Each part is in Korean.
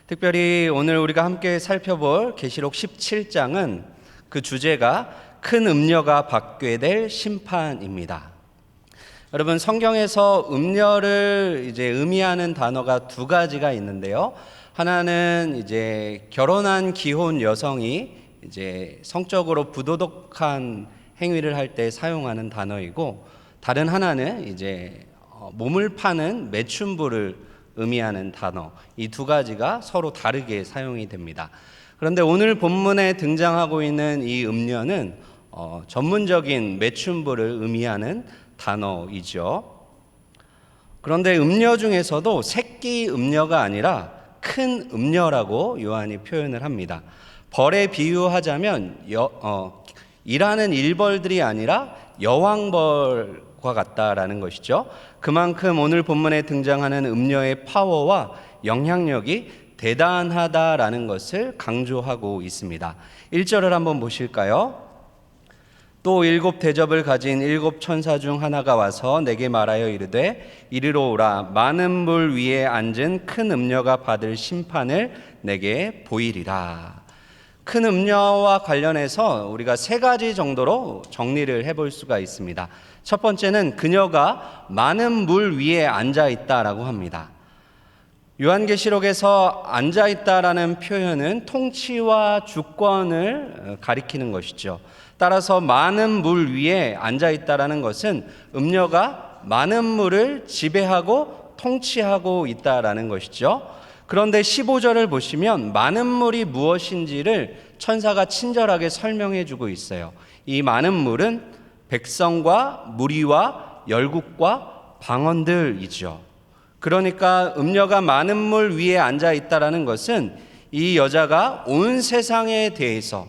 특별히 오늘 우리가 함께 살펴볼 계시록 17장은 그 주제가 큰 음녀가 받게 될 심판입니다. 여러분, 성경에서 음녀를 의미하는 단어가 두 가지가 있는데요. 하나는 결혼한 기혼 여성이 성적으로 부도덕한 행위를 할 때 사용하는 단어이고, 다른 하나는 몸을 파는 매춘부를 의미하는 단어, 이 두 가지가 서로 다르게 사용이 됩니다. 그런데 오늘 본문에 등장하고 있는 이 음녀는 전문적인 매춘부를 의미하는 단어이죠. 그런데 음녀 중에서도 새끼 음녀가 아니라 큰 음녀라고 요한이 표현을 합니다. 벌에 비유하자면 일하는 일벌들이 아니라 여왕벌과 같다라는 것이죠. 그만큼 오늘 본문에 등장하는 음녀의 파워와 영향력이 대단하다라는 것을 강조하고 있습니다. 1절을 한번 보실까요? 또 7 대접을 가진 7 천사 중 하나가 와서 내게 말하여 이르되 이리로 오라. 많은 물 위에 앉은 큰 음녀가 받을 심판을 내게 보이리라. 큰 음녀와 관련해서 우리가 세 가지 정도로 정리를 해볼 수가 있습니다. 첫 번째는 그녀가 많은 물 위에 앉아 있다라고 합니다. 요한계시록에서 앉아 있다라는 표현은 통치와 주권을 가리키는 것이죠. 따라서 많은 물 위에 앉아 있다라는 것은 음녀가 많은 물을 지배하고 통치하고 있다라는 것이죠. 그런데 15절을 보시면 많은 물이 무엇인지를 천사가 친절하게 설명해 주고 있어요. 이 많은 물은 백성과 무리와 열국과 방언들이죠. 그러니까 음녀가 많은 물 위에 앉아 있다라는 것은 이 여자가 온 세상에 대해서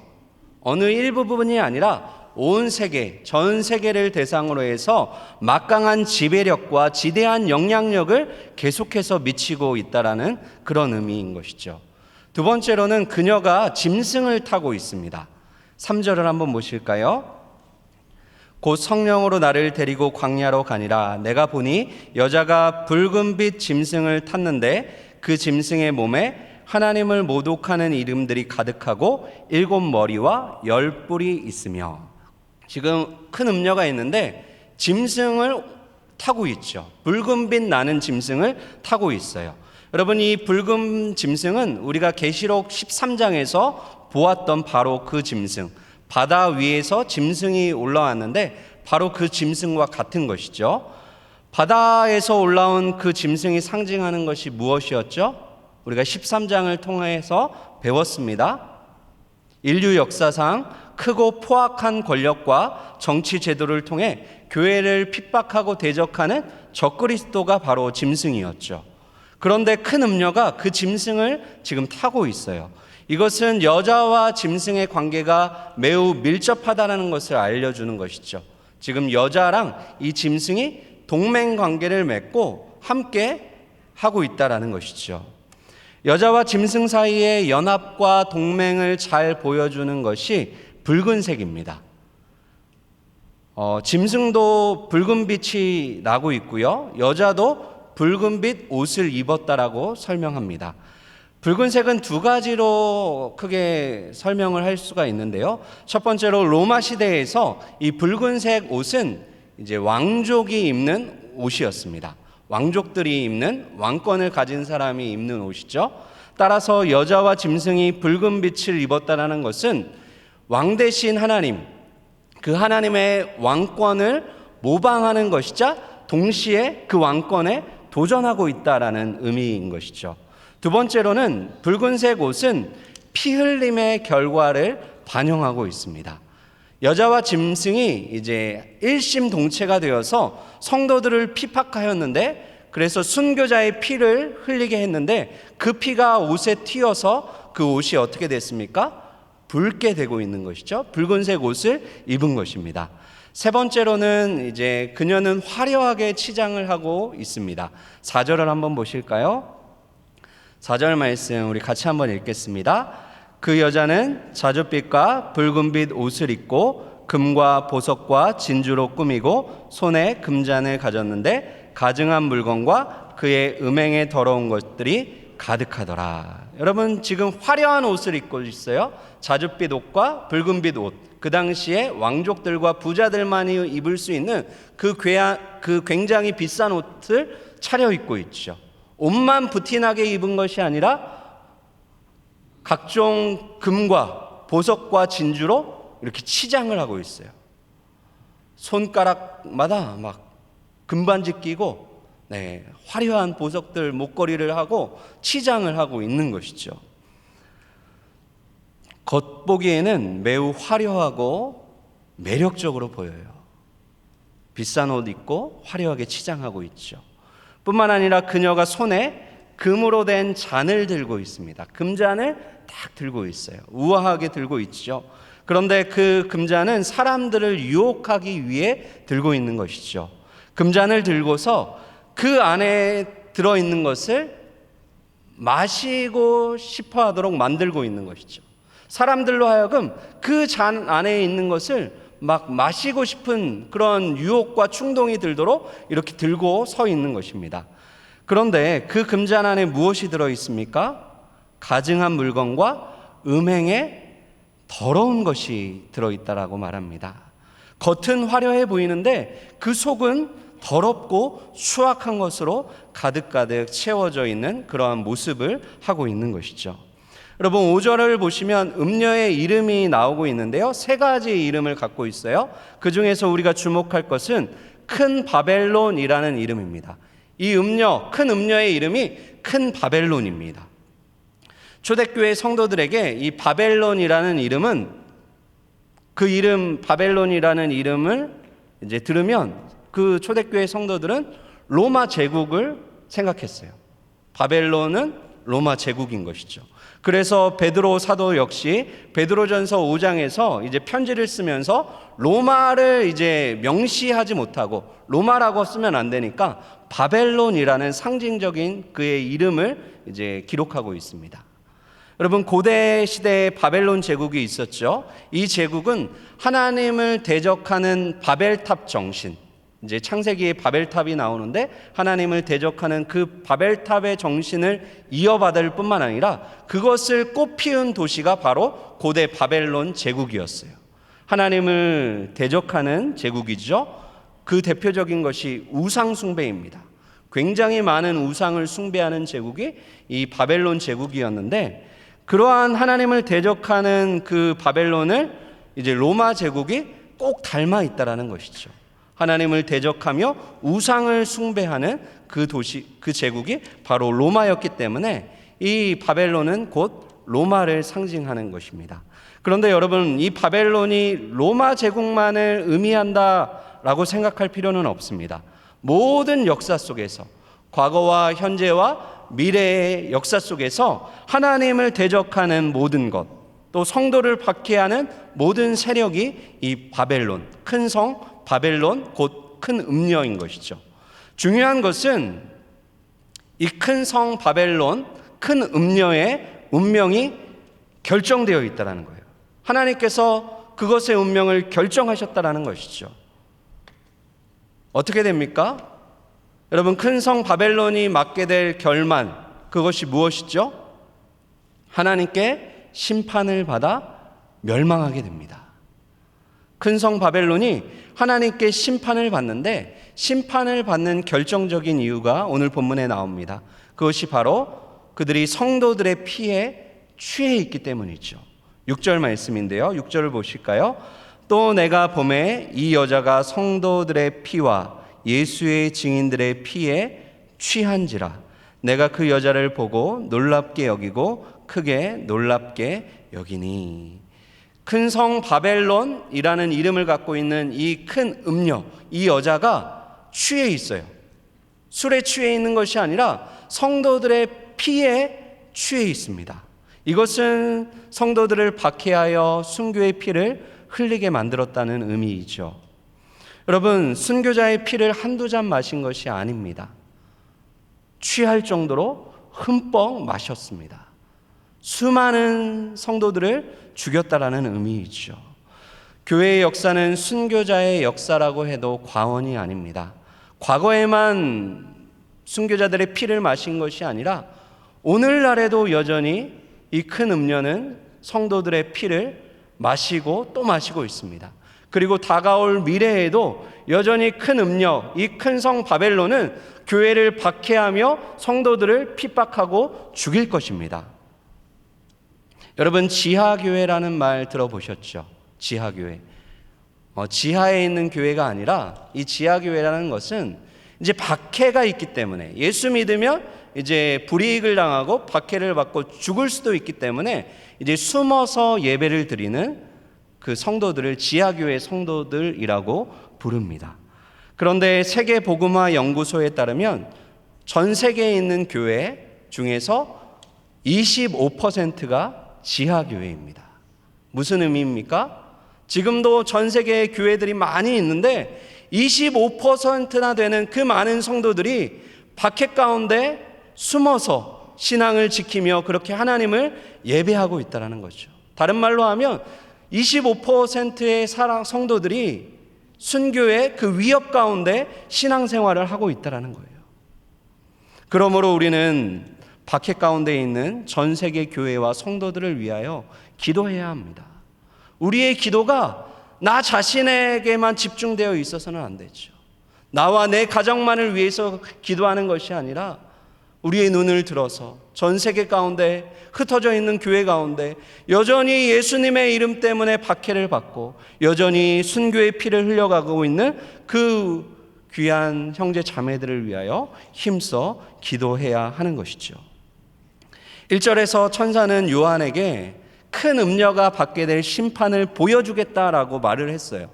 어느 일부분이 아니라 온 세계, 전 세계를 대상으로 해서 막강한 지배력과 지대한 영향력을 계속해서 미치고 있다라는 그런 의미인 것이죠. 두 번째로는 그녀가 짐승을 타고 있습니다. 3절을 한번 보실까요? 곧 성령으로 나를 데리고 광야로 가니라. 내가 보니 여자가 붉은빛 짐승을 탔는데 그 짐승의 몸에 하나님을 모독하는 이름들이 가득하고 7 머리와 10 뿔이 있으며. 지금 큰 음녀가 있는데 짐승을 타고 있죠. 붉은빛 나는 짐승을 타고 있어요. 여러분, 이 붉은 짐승은 우리가 계시록 13장에서 보았던 바로 그 짐승, 바다 위에서 짐승이 올라왔는데 바로 그 짐승과 같은 것이죠. 바다에서 올라온 그 짐승이 상징하는 것이 무엇이었죠? 우리가 13장을 통해서 배웠습니다. 인류 역사상 크고 포악한 권력과 정치 제도를 통해 교회를 핍박하고 대적하는 적그리스도가 바로 짐승이었죠. 그런데 큰 음녀가 그 짐승을 지금 타고 있어요. 이것은 여자와 짐승의 관계가 매우 밀접하다는 것을 알려주는 것이죠. 지금 여자랑 이 짐승이 동맹 관계를 맺고 함께 하고 있다는 것이죠. 여자와 짐승 사이의 연합과 동맹을 잘 보여주는 것이 붉은색입니다. 짐승도 붉은빛이 나고 있고요. 여자도 붉은빛 옷을 입었다라고 설명합니다. 붉은색은 두 가지로 크게 설명을 할 수가 있는데요. 첫 번째로 로마 시대에서 이 붉은색 옷은 왕족이 입는 옷이었습니다. 왕족들이 입는, 왕권을 가진 사람이 입는 옷이죠. 따라서 여자와 짐승이 붉은 빛을 입었다는 것은 왕 대신 하나님, 그 하나님의 왕권을 모방하는 것이자 동시에 그 왕권에 도전하고 있다라는 의미인 것이죠. 두 번째로는 붉은색 옷은 피 흘림의 결과를 반영하고 있습니다. 여자와 짐승이 일심동체가 되어서 성도들을 핍박하였는데, 그래서 순교자의 피를 흘리게 했는데 그 피가 옷에 튀어서 그 옷이 어떻게 됐습니까? 붉게 되고 있는 것이죠. 붉은색 옷을 입은 것입니다. 세 번째로는 그녀는 화려하게 치장을 하고 있습니다. 4절을 한번 보실까요? 4절 말씀 우리 같이 한번 읽겠습니다. 그 여자는 자줏빛과 붉은빛 옷을 입고 금과 보석과 진주로 꾸미고 손에 금잔을 가졌는데 가증한 물건과 그의 음행에 더러운 것들이 가득하더라. 여러분 지금 화려한 옷을 입고 있어요. 자줏빛 옷과 붉은빛 옷. 그 당시에 왕족들과 부자들만이 입을 수 있는 그 굉장히 비싼 옷을 차려입고 있죠. 옷만 부티나게 입은 것이 아니라 각종 금과 보석과 진주로 이렇게 치장을 하고 있어요. 손가락마다 막 금반지 끼고 화려한 보석들 목걸이를 하고 치장을 하고 있는 것이죠. 겉보기에는 매우 화려하고 매력적으로 보여요. 비싼 옷 입고 화려하게 치장하고 있죠. 뿐만 아니라 그녀가 손에 금으로 된 잔을 들고 있습니다. 금잔을 딱 들고 있어요. 우아하게 들고 있죠. 그런데 그 금잔은 사람들을 유혹하기 위해 들고 있는 것이죠. 금잔을 들고서 그 안에 들어있는 것을 마시고 싶어 하도록 만들고 있는 것이죠. 사람들로 하여금 그 잔 안에 있는 것을 막 마시고 싶은 그런 유혹과 충동이 들도록 이렇게 들고 서 있는 것입니다. 그런데 그 금잔 안에 무엇이 들어있습니까? 가증한 물건과 음행의 더러운 것이 들어있다라고 말합니다. 겉은 화려해 보이는데 그 속은 더럽고 수악한 것으로 가득가득 채워져 있는 그러한 모습을 하고 있는 것이죠. 여러분 5절을 보시면 음녀의 이름이 나오고 있는데요. 세 가지 이름을 갖고 있어요. 그 중에서 우리가 주목할 것은 큰 바벨론이라는 이름입니다. 이 음녀, 큰 음녀의 이름이 큰 바벨론입니다. 초대교회 성도들에게 이 바벨론이라는 이름은 그 이름 바벨론이라는 이름을 이제 들으면 그 초대교회 성도들은 로마 제국을 생각했어요. 바벨론은 로마 제국인 것이죠. 그래서 베드로 사도 역시 베드로전서 5장에서 이제 편지를 쓰면서 로마를 이제 명시하지 못하고 로마라고 쓰면 안 되니까 바벨론이라는 상징적인 그의 이름을 이제 기록하고 있습니다. 여러분 고대 시대에 바벨론 제국이 있었죠. 이 제국은 하나님을 대적하는 바벨탑 정신, 이제 창세기에 바벨탑이 나오는데 하나님을 대적하는 그 바벨탑의 정신을 이어받을 뿐만 아니라 그것을 꽃피운 도시가 바로 고대 바벨론 제국이었어요. 하나님을 대적하는 제국이죠. 그 대표적인 것이 우상 숭배입니다. 굉장히 많은 우상을 숭배하는 제국이 이 바벨론 제국이었는데 그러한 하나님을 대적하는 그 바벨론을 이제 로마 제국이 꼭 닮아 있다라는 것이죠. 하나님을 대적하며 우상을 숭배하는 그 도시, 그 제국이 바로 로마였기 때문에 이 바벨론은 곧 로마를 상징하는 것입니다. 그런데 여러분, 이 바벨론이 로마 제국만을 의미한다라고 생각할 필요는 없습니다. 모든 역사 속에서, 과거와 현재와 미래의 역사 속에서 하나님을 대적하는 모든 것, 또 성도를 박해하는 모든 세력이 이 바벨론, 큰 성 바벨론, 곧 큰 음녀인 것이죠. 중요한 것은 이 큰 성 바벨론, 큰 음녀의 운명이 결정되어 있다는 거예요. 하나님께서 그것의 운명을 결정하셨다는 것이죠. 어떻게 됩니까? 여러분, 큰 성 바벨론이 맞게 될 결말, 그것이 무엇이죠? 하나님께 심판을 받아 멸망하게 됩니다. 큰 성 바벨론이 하나님께 심판을 받는데 심판을 받는 결정적인 이유가 오늘 본문에 나옵니다. 그것이 바로 그들이 성도들의 피에 취해 있기 때문이죠. 6절 말씀인데요. 6절을 보실까요? 또 내가 보매 이 여자가 성도들의 피와 예수의 증인들의 피에 취한지라. 내가 그 여자를 보고 놀랍게 여기고 크게 놀랍게 여기니. 큰 성 바벨론이라는 이름을 갖고 있는 이 큰 음녀, 이 여자가 취해 있어요. 술에 취해 있는 것이 아니라 성도들의 피에 취해 있습니다. 이것은 성도들을 박해하여 순교의 피를 흘리게 만들었다는 의미이죠. 여러분, 순교자의 피를 한두 잔 마신 것이 아닙니다. 취할 정도로 흠뻑 마셨습니다. 수많은 성도들을 죽였다라는 의미이죠. 교회의 역사는 순교자의 역사라고 해도 과언이 아닙니다. 과거에만 순교자들의 피를 마신 것이 아니라 오늘날에도 여전히 이 큰 음녀는 성도들의 피를 마시고 또 마시고 있습니다. 그리고 다가올 미래에도 여전히 큰 음녀, 이 큰 성 바벨론은 교회를 박해하며 성도들을 핍박하고 죽일 것입니다. 여러분, 지하교회라는 말 들어보셨죠? 지하교회. 지하에 있는 교회가 아니라 이 지하교회라는 것은 이제 박해가 있기 때문에, 예수 믿으면 이제 불이익을 당하고 박해를 받고 죽을 수도 있기 때문에 이제 숨어서 예배를 드리는 그 성도들을 지하교회 성도들이라고 부릅니다. 그런데 세계복음화 연구소에 따르면 전 세계에 있는 교회 중에서 25%가 지하교회입니다. 무슨 의미입니까? 지금도 전 세계의 교회들이 많이 있는데 25%나 되는 그 많은 성도들이 박해 가운데 숨어서 신앙을 지키며 그렇게 하나님을 예배하고 있다는 거죠. 다른 말로 하면 25%의 성도들이 순교의 그 위협 가운데 신앙생활을 하고 있다는 거예요. 그러므로 우리는 박해 가운데 있는 전 세계 교회와 성도들을 위하여 기도해야 합니다. 우리의 기도가 나 자신에게만 집중되어 있어서는 안 되죠. 나와 내 가정만을 위해서 기도하는 것이 아니라 우리의 눈을 들어서 전 세계 가운데 흩어져 있는 교회 가운데 여전히 예수님의 이름 때문에 박해를 받고 여전히 순교의 피를 흘려가고 있는 그 귀한 형제 자매들을 위하여 힘써 기도해야 하는 것이죠. 1절에서 천사는 요한에게 큰 음녀가 받게 될 심판을 보여주겠다라고 말을 했어요.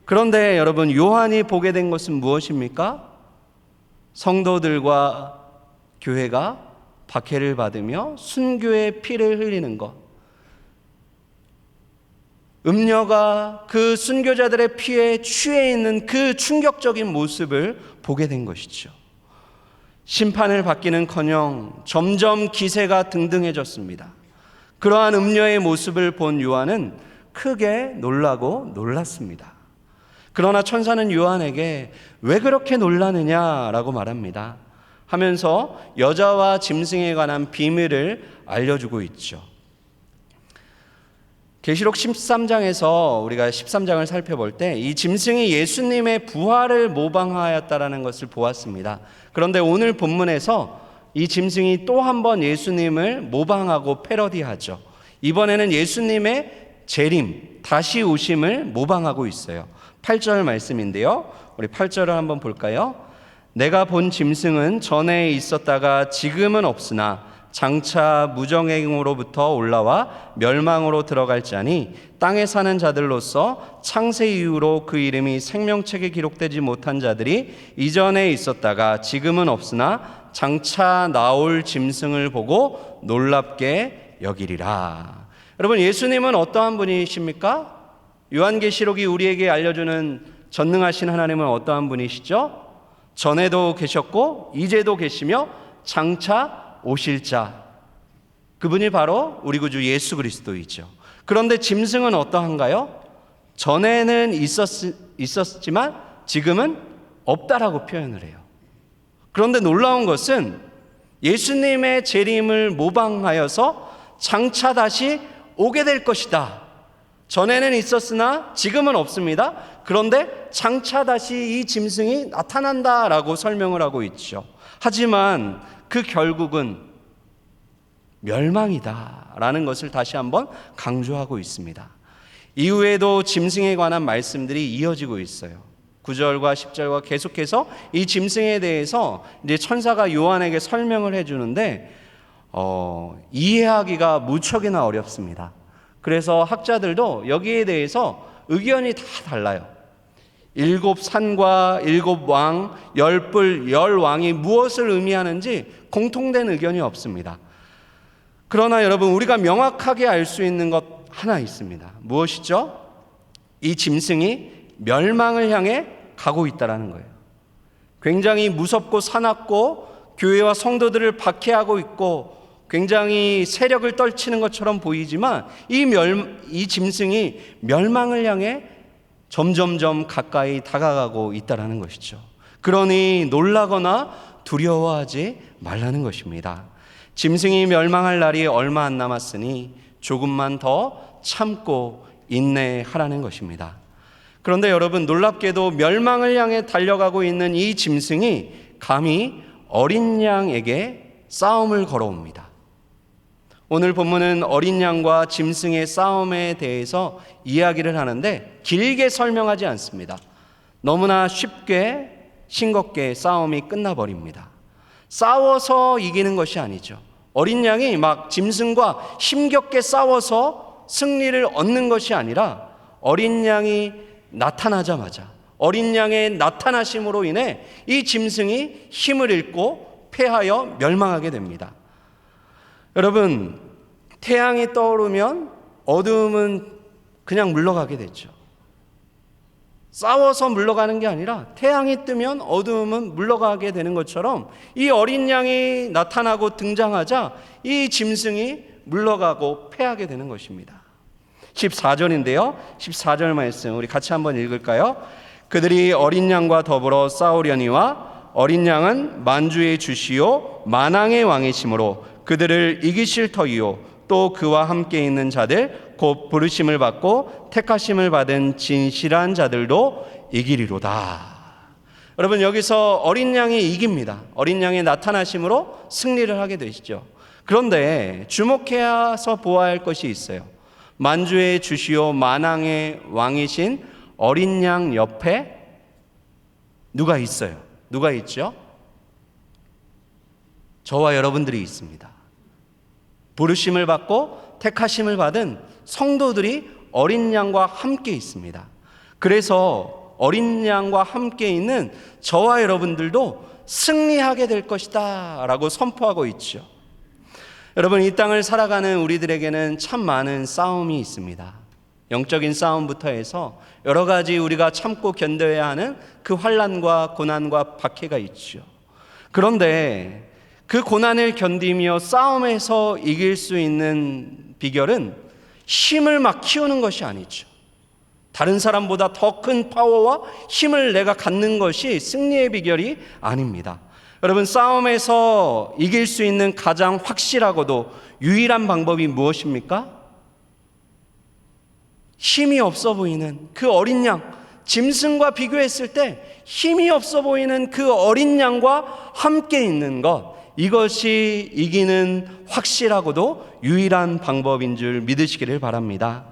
그런데 여러분, 요한이 보게 된 것은 무엇입니까? 성도들과 교회가 박해를 받으며 순교의 피를 흘리는 것, 음녀가 그 순교자들의 피에 취해 있는 그 충격적인 모습을 보게 된 것이죠. 심판을 받기는커녕 점점 기세가 등등해졌습니다. 그러한 음녀의 모습을 본 요한은 크게 놀라고 놀랐습니다. 그러나 천사는 요한에게 왜 그렇게 놀라느냐라고 말합니다. 하면서 여자와 짐승에 관한 비밀을 알려주고 있죠. 계시록 13장에서 우리가 13장을 살펴볼 때 이 짐승이 예수님의 부활을 모방하였다라는 것을 보았습니다. 그런데 오늘 본문에서 이 짐승이 또 한 번 예수님을 모방하고 패러디하죠. 이번에는 예수님의 재림, 다시 오심을 모방하고 있어요. 8절 말씀인데요. 우리 8절을 한번 볼까요? 내가 본 짐승은 전에 있었다가 지금은 없으나 장차 무정행으로부터 올라와 멸망으로 들어갈 자니 땅에 사는 자들로서 창세 이후로 그 이름이 생명책에 기록되지 못한 자들이 이전에 있었다가 지금은 없으나 장차 나올 짐승을 보고 놀랍게 여기리라. 여러분, 예수님은 어떠한 분이십니까? 요한계시록이 우리에게 알려주는 전능하신 하나님은 어떠한 분이시죠? 전에도 계셨고 이제도 계시며 장차 오실 자, 그분이 바로 우리 구주 예수 그리스도이죠. 그런데 짐승은 어떠한가요? 전에는 있었지만 지금은 없다라고 표현을 해요. 그런데 놀라운 것은 예수님의 재림을 모방하여서 장차 다시 오게 될 것이다. 전에는 있었으나 지금은 없습니다. 그런데 장차 다시 이 짐승이 나타난다라고 설명을 하고 있죠. 하지만 그 결국은 멸망이다라는 것을 다시 한번 강조하고 있습니다. 이후에도 짐승에 관한 말씀들이 이어지고 있어요. 9절과 10절과 계속해서 이 짐승에 대해서 이제 천사가 요한에게 설명을 해주는데 이해하기가 무척이나 어렵습니다. 그래서 학자들도 여기에 대해서 의견이 다 달라요. 7산과 7왕, 10뿔, 10왕이 무엇을 의미하는지 공통된 의견이 없습니다. 그러나 여러분, 우리가 명확하게 알 수 있는 것 하나 있습니다. 무엇이죠? 이 짐승이 멸망을 향해 가고 있다는 거예요. 굉장히 무섭고 사납고 교회와 성도들을 박해하고 있고 굉장히 세력을 떨치는 것처럼 보이지만 이 짐승이 멸망을 향해 점점점 가까이 다가가고 있다는 것이죠. 그러니 놀라거나 두려워하지 말라는 것입니다. 짐승이 멸망할 날이 얼마 안 남았으니 조금만 더 참고 인내하라는 것입니다. 그런데 여러분, 놀랍게도 멸망을 향해 달려가고 있는 이 짐승이 감히 어린 양에게 싸움을 걸어옵니다. 오늘 본문은 어린 양과 짐승의 싸움에 대해서 이야기를 하는데 길게 설명하지 않습니다. 너무나 쉽게 싱겁게 싸움이 끝나버립니다. 싸워서 이기는 것이 아니죠. 어린 양이 막 짐승과 힘겹게 싸워서 승리를 얻는 것이 아니라 어린 양이 나타나자마자, 어린 양의 나타나심으로 인해 이 짐승이 힘을 잃고 패하여 멸망하게 됩니다. 여러분, 태양이 떠오르면 어두움은 그냥 물러가게 되죠. 싸워서 물러가는 게 아니라 태양이 뜨면 어두움은 물러가게 되는 것처럼 이 어린 양이 나타나고 등장하자 이 짐승이 물러가고 패하게 되는 것입니다. 14절인데요. 14절 말씀 우리 같이 한번 읽을까요? 그들이 어린 양과 더불어 싸우려니와 어린 양은 만주의 주시요 만왕의 왕이시므로 그들을 이기실 터이요 또 그와 함께 있는 자들 곧 부르심을 받고 택하심을 받은 진실한 자들도 이기리로다. 여러분, 여기서 어린 양이 이깁니다. 어린 양의 나타나심으로 승리를 하게 되시죠. 그런데 주목해서 보아야 할 것이 있어요. 만주의 주시오 만왕의 왕이신 어린 양 옆에 누가 있어요? 누가 있죠? 저와 여러분들이 있습니다. 부르심을 받고 택하심을 받은 성도들이 어린 양과 함께 있습니다. 그래서 어린 양과 함께 있는 저와 여러분들도 승리하게 될 것이다 라고 선포하고 있죠. 여러분, 이 땅을 살아가는 우리들에게는 참 많은 싸움이 있습니다. 영적인 싸움부터 해서 여러 가지 우리가 참고 견뎌야 하는 그 환난과 고난과 박해가 있죠. 그런데 그 고난을 견디며 싸움에서 이길 수 있는 비결은 힘을 막 키우는 것이 아니죠. 다른 사람보다 더 큰 파워와 힘을 내가 갖는 것이 승리의 비결이 아닙니다. 여러분, 싸움에서 이길 수 있는 가장 확실하고도 유일한 방법이 무엇입니까? 힘이 없어 보이는 그 어린 양, 짐승과 비교했을 때 힘이 없어 보이는 그 어린 양과 함께 있는 것, 이것이 이기는 확실하고도 유일한 방법인 줄 믿으시기를 바랍니다.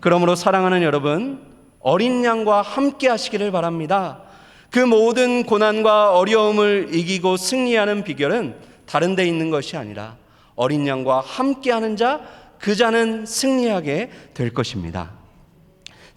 그러므로 사랑하는 여러분, 어린 양과 함께 하시기를 바랍니다. 그 모든 고난과 어려움을 이기고 승리하는 비결은 다른 데 있는 것이 아니라 어린 양과 함께하는 자, 그 자는 승리하게 될 것입니다.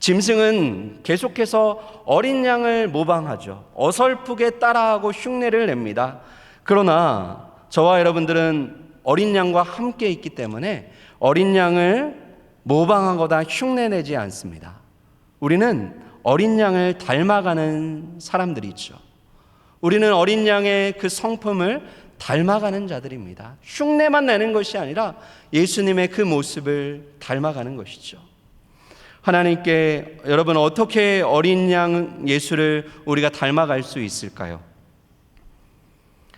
짐승은 계속해서 어린 양을 모방하죠. 어설프게 따라하고 흉내를 냅니다. 그러나 저와 여러분들은 어린 양과 함께 있기 때문에 어린 양을 모방하거나 흉내내지 않습니다. 우리는 어린 양을 닮아가는 사람들이죠. 우리는 어린 양의 그 성품을 닮아가는 자들입니다. 흉내만 내는 것이 아니라 예수님의 그 모습을 닮아가는 것이죠. 하나님께 여러분, 어떻게 어린 양 예수를 우리가 닮아갈 수 있을까요?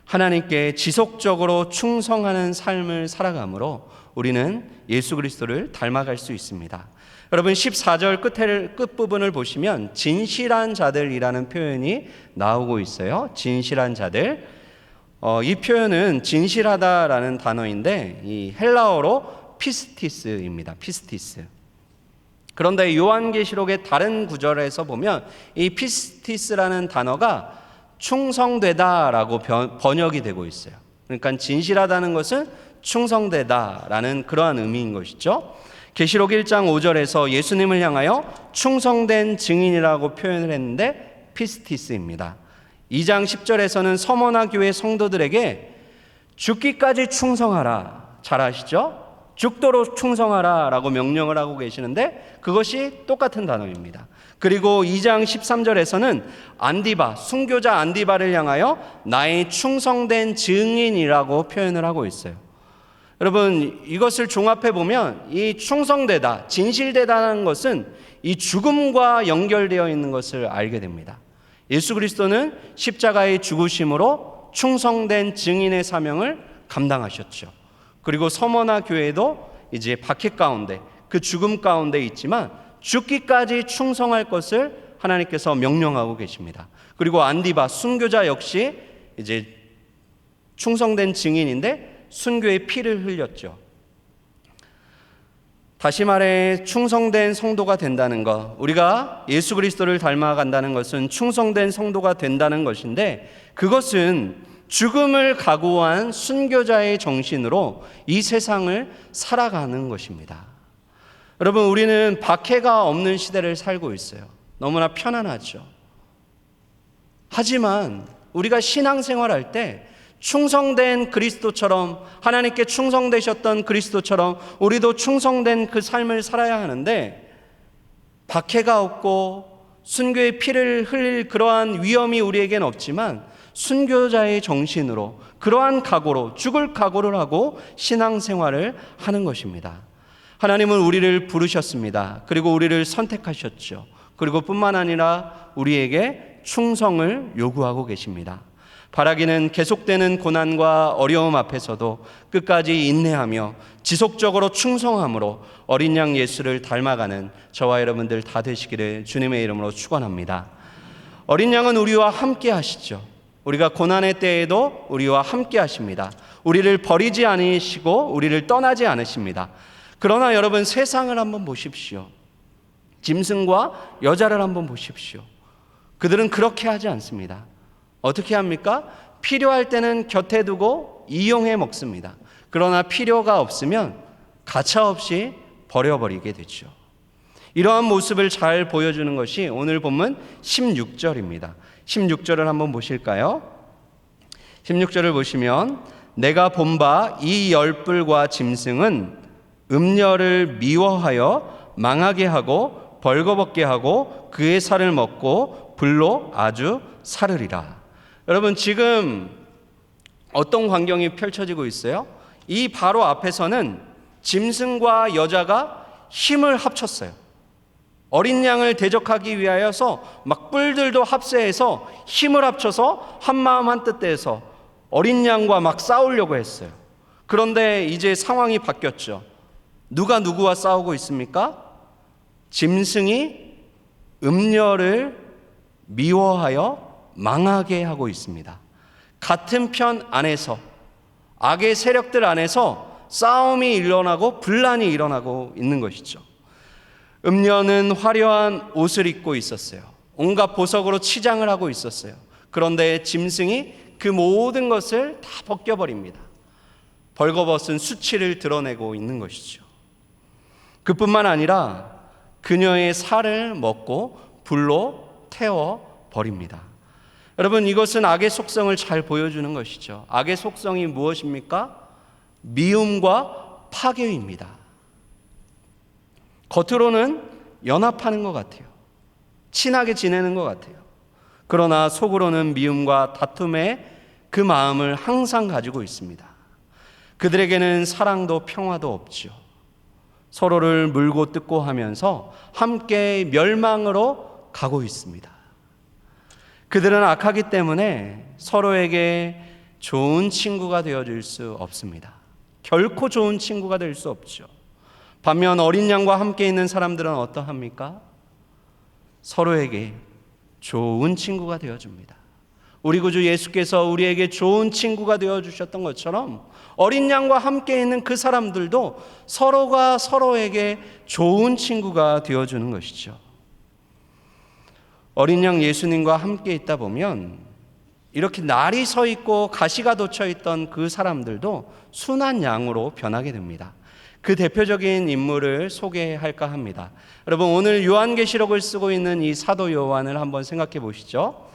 하나님께 지속적으로 충성하는 삶을 살아감으로 우리는 예수 그리스도를 닮아갈 수 있습니다. 여러분, 14절 끝부분을 보시면 진실한 자들이라는 표현이 나오고 있어요. 진실한 자들. 이 표현은 진실하다라는 단어인데 이 헬라어로 피스티스입니다. 피스티스. 그런데 요한계시록의 다른 구절에서 보면 이 피스티스라는 단어가 충성되다라고 번역이 되고 있어요. 그러니까 진실하다는 것은 충성되다라는 그러한 의미인 것이죠. 계시록 1장 5절에서 예수님을 향하여 충성된 증인이라고 표현을 했는데 피스티스입니다. 2장 10절에서는 서머나 교회 성도들에게 죽기까지 충성하라. 잘 아시죠? 죽도록 충성하라 라고 명령을 하고 계시는데 그것이 똑같은 단어입니다. 그리고 2장 13절에서는 안디바, 순교자 안디바를 향하여 나의 충성된 증인이라고 표현을 하고 있어요. 여러분, 이것을 종합해 보면 이 충성되다, 진실되다는 것은 이 죽음과 연결되어 있는 것을 알게 됩니다. 예수 그리스도는 십자가의 죽으심으로 충성된 증인의 사명을 감당하셨죠. 그리고 서머나 교회도 이제 박해 가운데, 그 죽음 가운데 있지만 죽기까지 충성할 것을 하나님께서 명령하고 계십니다. 그리고 안디바 순교자 역시 이제 충성된 증인인데 순교의 피를 흘렸죠. 다시 말해 충성된 성도가 된다는 것, 우리가 예수 그리스도를 닮아간다는 것은 충성된 성도가 된다는 것인데, 그것은 죽음을 각오한 순교자의 정신으로 이 세상을 살아가는 것입니다. 여러분, 우리는 박해가 없는 시대를 살고 있어요. 너무나 편안하죠. 하지만 우리가 신앙생활할 때 충성된 그리스도처럼, 하나님께 충성되셨던 그리스도처럼 우리도 충성된 그 삶을 살아야 하는데, 박해가 없고 순교의 피를 흘릴 그러한 위험이 우리에겐 없지만 순교자의 정신으로, 그러한 각오로, 죽을 각오를 하고 신앙생활을 하는 것입니다. 하나님은 우리를 부르셨습니다. 그리고 우리를 선택하셨죠. 그리고 뿐만 아니라 우리에게 충성을 요구하고 계십니다. 바라기는 계속되는 고난과 어려움 앞에서도 끝까지 인내하며 지속적으로 충성함으로 어린 양 예수를 닮아가는 저와 여러분들 다 되시기를 주님의 이름으로 축원합니다. 어린 양은 우리와 함께 하시죠. 우리가 고난의 때에도 우리와 함께 하십니다. 우리를 버리지 않으시고 우리를 떠나지 않으십니다. 그러나 여러분, 세상을 한번 보십시오. 짐승과 여자를 한번 보십시오. 그들은 그렇게 하지 않습니다. 어떻게 합니까? 필요할 때는 곁에 두고 이용해 먹습니다. 그러나 필요가 없으면 가차없이 버려버리게 되죠. 이러한 모습을 잘 보여주는 것이 오늘 본문 16절입니다. 16절을 한번 보실까요? 16절을 보시면, 내가 본 바 이 열불과 짐승은 음녀를 미워하여 망하게 하고 벌거벗게 하고 그의 살을 먹고 불로 아주 사르리라. 여러분, 지금 어떤 광경이 펼쳐지고 있어요? 이 바로 앞에서는 짐승과 여자가 힘을 합쳤어요. 어린 양을 대적하기 위하여서 막 뿔들도 합세해서 힘을 합쳐서 한마음 한뜻돼서 어린 양과 막 싸우려고 했어요. 그런데 이제 상황이 바뀌었죠. 누가 누구와 싸우고 있습니까? 짐승이 음녀를 미워하여 망하게 하고 있습니다. 같은 편 안에서, 악의 세력들 안에서 싸움이 일어나고 분란이 일어나고 있는 것이죠. 음녀는 화려한 옷을 입고 있었어요. 온갖 보석으로 치장을 하고 있었어요. 그런데 짐승이 그 모든 것을 다 벗겨버립니다. 벌거벗은 수치를 드러내고 있는 것이죠. 그뿐만 아니라 그녀의 살을 먹고 불로 태워버립니다. 여러분, 이것은 악의 속성을 잘 보여주는 것이죠. 악의 속성이 무엇입니까? 미움과 파괴입니다. 겉으로는 연합하는 것 같아요. 친하게 지내는 것 같아요. 그러나 속으로는 미움과 다툼의 그 마음을 항상 가지고 있습니다. 그들에게는 사랑도 평화도 없죠. 서로를 물고 뜯고 하면서 함께 멸망으로 가고 있습니다. 그들은 악하기 때문에 서로에게 좋은 친구가 되어줄 수 없습니다. 결코 좋은 친구가 될 수 없죠. 반면 어린 양과 함께 있는 사람들은 어떠합니까? 서로에게 좋은 친구가 되어줍니다. 우리 구주 예수께서 우리에게 좋은 친구가 되어주셨던 것처럼 어린 양과 함께 있는 그 사람들도 서로가 서로에게 좋은 친구가 되어주는 것이죠. 어린 양 예수님과 함께 있다 보면 이렇게 날이 서 있고 가시가 돋쳐 있던 그 사람들도 순한 양으로 변하게 됩니다. 그 대표적인 인물을 소개할까 합니다. 여러분, 오늘 요한계시록을 쓰고 있는 이 사도 요한을 한번 생각해 보시죠.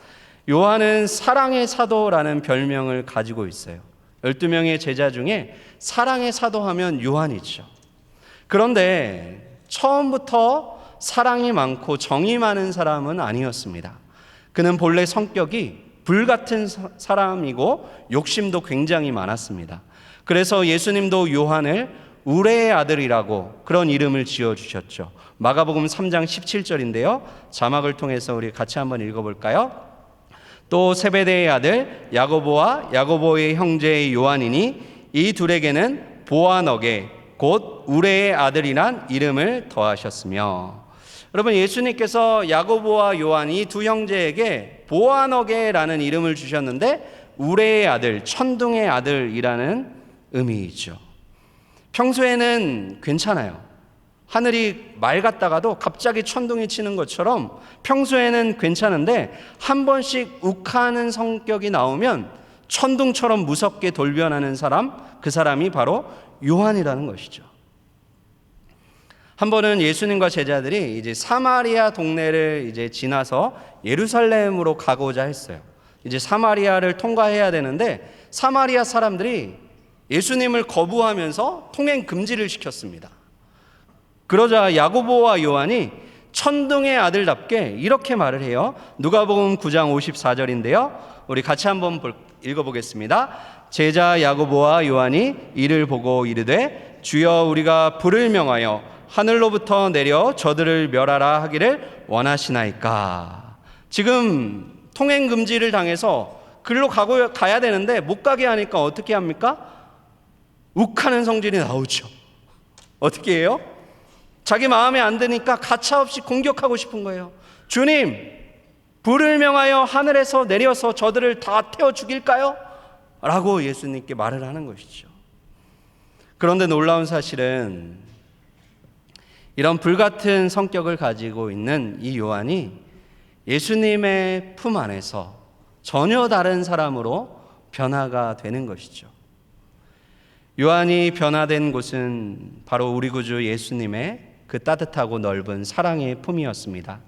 요한은 사랑의 사도라는 별명을 가지고 있어요. 12명의 제자 중에 사랑의 사도 하면 요한이죠. 그런데 처음부터 사랑이 많고 정이 많은 사람은 아니었습니다. 그는 본래 성격이 불같은 사람이고 욕심도 굉장히 많았습니다. 그래서 예수님도 요한을 우레의 아들이라고 그런 이름을 지어주셨죠. 마가복음 3장 17절인데요. 자막을 통해서 우리 같이 한번 읽어볼까요? 또 세베대의 아들 야고보와 야고보의 형제 요한이니 이 둘에게는 보아너게 곧 우레의 아들이란 이름을 더하셨으며. 여러분, 예수님께서 야고보와 요한이 두 형제에게 보아너게라는 이름을 주셨는데 우레의 아들, 천둥의 아들이라는 의미이죠. 평소에는 괜찮아요. 하늘이 맑았다가도 갑자기 천둥이 치는 것처럼 평소에는 괜찮은데 한 번씩 욱하는 성격이 나오면 천둥처럼 무섭게 돌변하는 사람, 그 사람이 바로 요한이라는 것이죠. 한 번은 예수님과 제자들이 이제 사마리아 동네를 이제 지나서 예루살렘으로 가고자 했어요. 이제 사마리아를 통과해야 되는데 사마리아 사람들이 예수님을 거부하면서 통행 금지를 시켰습니다. 그러자 야고보와 요한이 천둥의 아들답게 이렇게 말을 해요. 누가복음 9장 54절인데요. 우리 같이 한번 읽어보겠습니다. 제자 야고보와 요한이 이를 보고 이르되 주여 우리가 불을 명하여 하늘로부터 내려 저들을 멸하라 하기를 원하시나이까. 지금 통행 금지를 당해서 글로 가야 되는데 못 가게 하니까 어떻게 합니까? 욱하는 성질이 나오죠. 어떻게 해요? 자기 마음에 안 드니까 가차없이 공격하고 싶은 거예요. 주님, 불을 명하여 하늘에서 내려서 저들을 다 태워 죽일까요? 라고 예수님께 말을 하는 것이죠. 그런데 놀라운 사실은 이런 불같은 성격을 가지고 있는 이 요한이 예수님의 품 안에서 전혀 다른 사람으로 변화가 되는 것이죠. 요한이 변화된 곳은 바로 우리 구주 예수님의 그 따뜻하고 넓은 사랑의 품이었습니다.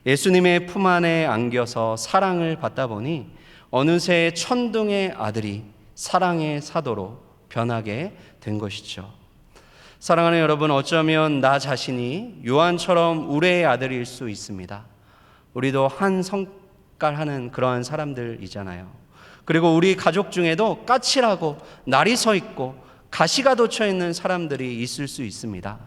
예수님의 품 안에 안겨서 사랑을 받다 보니 어느새 천둥의 아들이 사랑의 사도로 변하게 된 것이죠. 사랑하는 여러분, 어쩌면 나 자신이 요한처럼 우레의 아들일 수 있습니다. 우리도 한 성깔하는 그러한 사람들이잖아요. 그리고 우리 가족 중에도 까칠하고 날이 서 있고 가시가 돋쳐 있는 사람들이 있을 수 있습니다.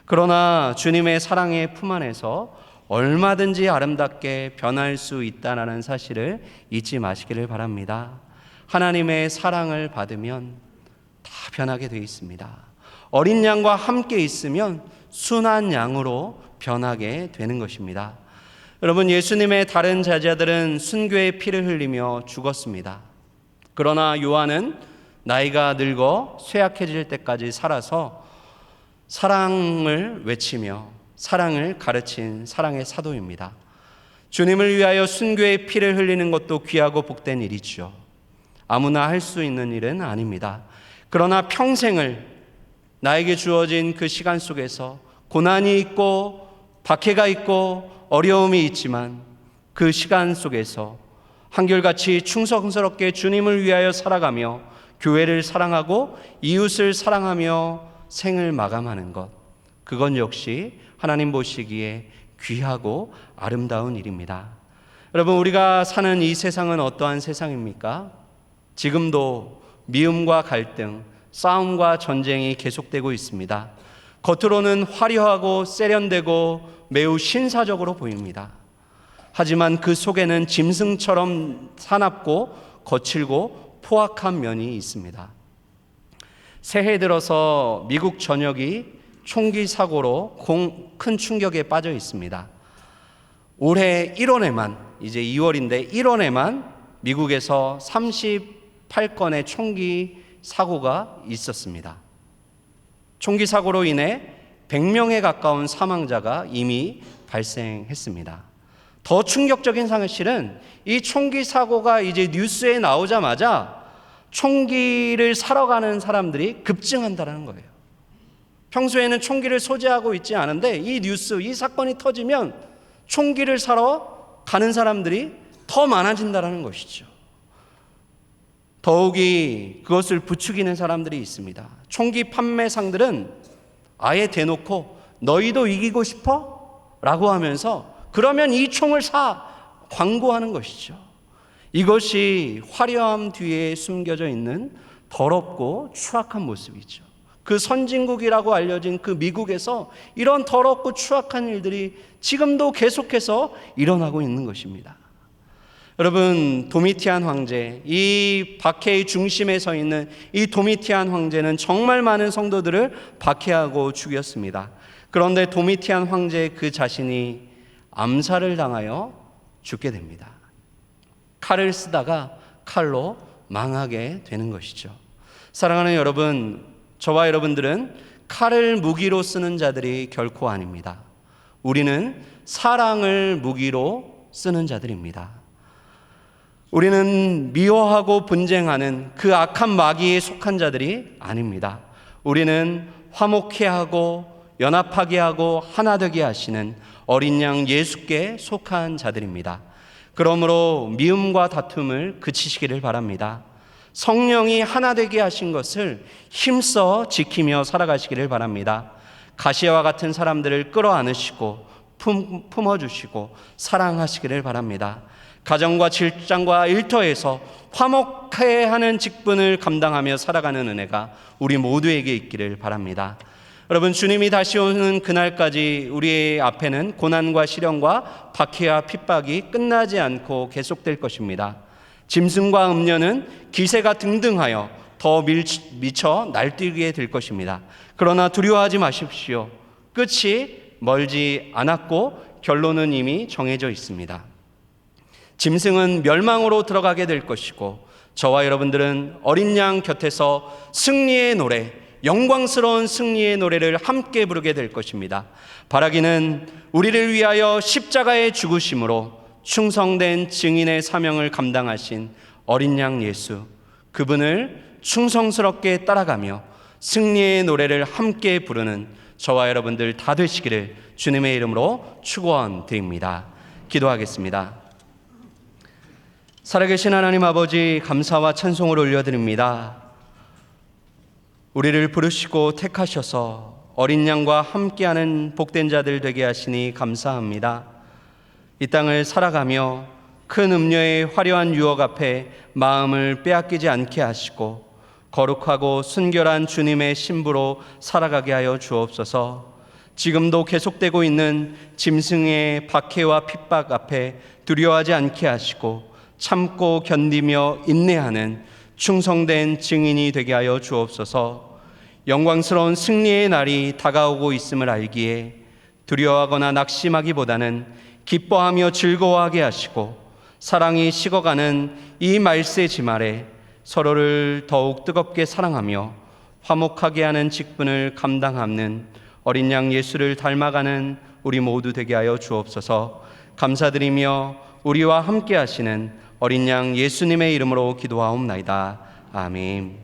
그러나 주님의 사랑의 품 안에서 얼마든지 아름답게 변할 수 있다는 사실을 잊지 마시기를 바랍니다. 하나님의 사랑을 받으면 다 변하게 되어 있습니다. 어린 양과 함께 있으면 순한 양으로 변하게 되는 것입니다. 여러분, 예수님의 다른 제자들은 순교의 피를 흘리며 죽었습니다. 그러나 요한은 나이가 늙어 쇠약해질 때까지 살아서 사랑을 외치며 사랑을 가르친 사랑의 사도입니다. 주님을 위하여 순교의 피를 흘리는 것도 귀하고 복된 일이죠. 아무나 할 수 있는 일은 아닙니다. 그러나 평생을 나에게 주어진 그 시간 속에서 고난이 있고 박해가 있고 어려움이 있지만 그 시간 속에서 한결같이 충성스럽게 주님을 위하여 살아가며 교회를 사랑하고 이웃을 사랑하며 생을 마감하는 것, 그건 역시 하나님 보시기에 귀하고 아름다운 일입니다. 여러분, 우리가 사는 이 세상은 어떠한 세상입니까? 지금도 미움과 갈등, 싸움과 전쟁이 계속되고 있습니다. 겉으로는 화려하고 세련되고 매우 신사적으로 보입니다. 하지만 그 속에는 짐승처럼 사납고 거칠고 포악한 면이 있습니다. 새해 들어서 미국 전역이 총기 사고로 큰 충격에 빠져 있습니다. 올해 1월에만, 이제 2월인데 1월에만 미국에서 38건의 총기 사고가 있었습니다. 총기 사고로 인해 100명에 가까운 사망자가 이미 발생했습니다. 더 충격적인 사실은 이 총기 사고가 이제 뉴스에 나오자마자 총기를 사러 가는 사람들이 급증한다는 거예요. 평소에는 총기를 소지하고 있지 않은데 이 뉴스, 이 사건이 터지면 총기를 사러 가는 사람들이 더 많아진다는 것이죠. 더욱이 그것을 부추기는 사람들이 있습니다. 총기 판매상들은 아예 대놓고 너희도 이기고 싶어? 라고 하면서 그러면 이 총을 사! 광고하는 것이죠. 이것이 화려함 뒤에 숨겨져 있는 더럽고 추악한 모습이죠. 그 선진국이라고 알려진 그 미국에서 이런 더럽고 추악한 일들이 지금도 계속해서 일어나고 있는 것입니다. 여러분, 도미티안 황제, 이 박해의 중심에 서 있는 이 도미티안 황제는 정말 많은 성도들을 박해하고 죽였습니다. 그런데 도미티안 황제 그 자신이 암살을 당하여 죽게 됩니다. 칼을 쓰다가 칼로 망하게 되는 것이죠. 사랑하는 여러분, 저와 여러분들은 칼을 무기로 쓰는 자들이 결코 아닙니다. 우리는 사랑을 무기로 쓰는 자들입니다. 우리는 미워하고 분쟁하는 그 악한 마귀에 속한 자들이 아닙니다. 우리는 화목케 하고 연합하게 하고 하나 되게 하시는 어린 양 예수께 속한 자들입니다. 그러므로 미움과 다툼을 그치시기를 바랍니다. 성령이 하나 되게 하신 것을 힘써 지키며 살아가시기를 바랍니다. 가시와 같은 사람들을 끌어안으시고 품어주시고 사랑하시기를 바랍니다. 가정과 직장과 일터에서 화목해 하는 직분을 감당하며 살아가는 은혜가 우리 모두에게 있기를 바랍니다. 여러분, 주님이 다시 오는 그날까지 우리의 앞에는 고난과 시련과 박해와 핍박이 끝나지 않고 계속될 것입니다. 짐승과 음녀는 기세가 등등하여 더 미쳐 날뛰게 될 것입니다. 그러나 두려워하지 마십시오. 끝이 멀지 않았고 결론은 이미 정해져 있습니다. 짐승은 멸망으로 들어가게 될 것이고 저와 여러분들은 어린 양 곁에서 승리의 노래, 영광스러운 승리의 노래를 함께 부르게 될 것입니다. 바라기는 우리를 위하여 십자가의 죽으심으로 충성된 증인의 사명을 감당하신 어린 양 예수, 그분을 충성스럽게 따라가며 승리의 노래를 함께 부르는 저와 여러분들 다 되시기를 주님의 이름으로 축원드립니다. 기도하겠습니다. 살아계신 하나님 아버지, 감사와 찬송을 올려드립니다. 우리를 부르시고 택하셔서 어린 양과 함께하는 복된 자들 되게 하시니 감사합니다. 이 땅을 살아가며 큰 음녀의 화려한 유혹 앞에 마음을 빼앗기지 않게 하시고 거룩하고 순결한 주님의 신부로 살아가게 하여 주옵소서. 지금도 계속되고 있는 짐승의 박해와 핍박 앞에 두려워하지 않게 하시고 참고 견디며 인내하는 충성된 증인이 되게 하여 주옵소서. 영광스러운 승리의 날이 다가오고 있음을 알기에 두려워하거나 낙심하기보다는 기뻐하며 즐거워하게 하시고 사랑이 식어가는 이 말세 지말에 서로를 더욱 뜨겁게 사랑하며 화목하게 하는 직분을 감당하는 어린 양 예수를 닮아가는 우리 모두 되게 하여 주옵소서. 감사드리며 우리와 함께 하시는 어린 양 예수님의 이름으로 기도하옵나이다. 아멘.